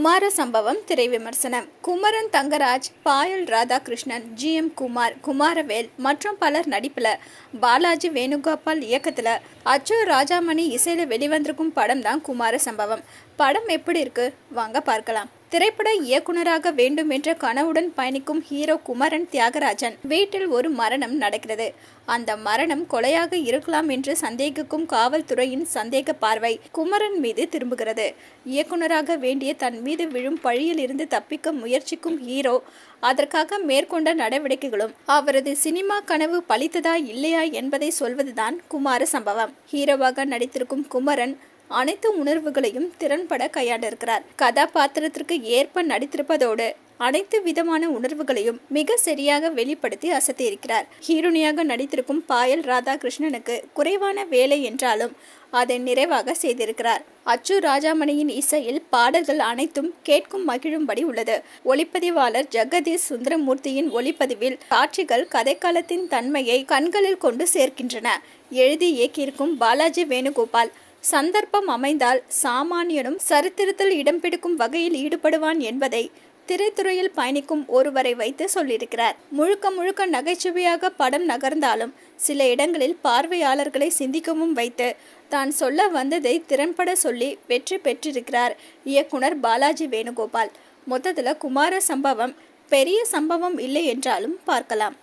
குமார சம்பவம் திரை விமர்சனம். குமரன் தங்கராஜ், பாயல் ராதாகிருஷ்ணன், GM குமார், குமாரவேல் மற்றும் பலர் நடிப்புல, பாலாஜி வேணுகோபால் இயக்கத்துல, அச்சு ராஜாமணி இசையில வெளிவந்திருக்கும் படம் தான் குமார சம்பவம். படம் எப்படி இருக்கு வாங்க பார்க்கலாம். திரைப்பட இயக்குனராக வேண்டும் என்ற கனவுடன் பயணிக்கும் ஹீரோ குமரன் தியாகராஜன் வீட்டில் ஒரு மரணம் நடக்கிறது. அந்த மரணம் கொலையாக இருக்கலாம் என்று சந்தேகிக்கும் காவல்துறையின் சந்தேக பார்வை குமரன் மீது திரும்புகிறது. இயக்குனராக வேண்டிய தன் மீது விழும் பழியில் இருந்து தப்பிக்க முயற்சிக்கும் ஹீரோ அதற்காக மேற்கொண்ட நடவடிக்கைகளும் அவரது சினிமா கனவு பலித்ததா இல்லையா என்பதை சொல்வதுதான் குமார சம்பவம். ஹீரோவாக நடித்திருக்கும் குமரன் அனைத்து உணர்வுகளையும் திறன்பட கையாண்டிருக்கிறார். கதாபாத்திரத்திற்கு ஏற்ப நடித்திருப்பதோடு அனைத்து விதமான உணர்வுகளையும் மிக சரியாக வெளிப்படுத்தி அசத்தியிருக்கிறார். ஹீரோனியாக நடித்திருக்கும் பாயல் ராதாகிருஷ்ணனுக்கு குறைவான வேலை என்றாலும் அதை நிறைவாக செய்திருக்கிறார். அச்சு ராஜாமணியின் இசையில் பாடல்கள் அனைத்தும் கேட்கும் மகிழும்படி உள்ளது. ஒளிப்பதிவாளர் ஜெகதீஷ் சுந்தரமூர்த்தியின் ஒளிப்பதிவில் காட்சிகள் கதைக்காலத்தின் தன்மையை கண்களில் கொண்டு சேர்க்கின்றன. எழுதி இயக்கியிருக்கும் பாலாஜி வேணுகோபால் சந்தர்ப்பம் அமைந்தால் சாமானியனும் சரித்திரத்தில் இடம் பிடிக்கும் வகையில் ஈடுபடுவான் என்பதை திரைத்துறையில் பயணிக்கும் ஒருவரை வைத்து சொல்லியிருக்கிறார். முழுக்க முழுக்க நகைச்சுவையாக படம் நகர்ந்தாலும் சில இடங்களில் பார்வையாளர்களை சிந்திக்கவும் வைத்து தான் சொல்ல வந்ததை திறன்பட சொல்லி வெற்றி பெற்றிருக்கிறார் இயக்குனர் பாலாஜி வேணுகோபால். மொத்தத்தில் குமார சம்பவம் பெரிய சம்பவம் இல்லை என்றாலும் பார்க்கலாம்.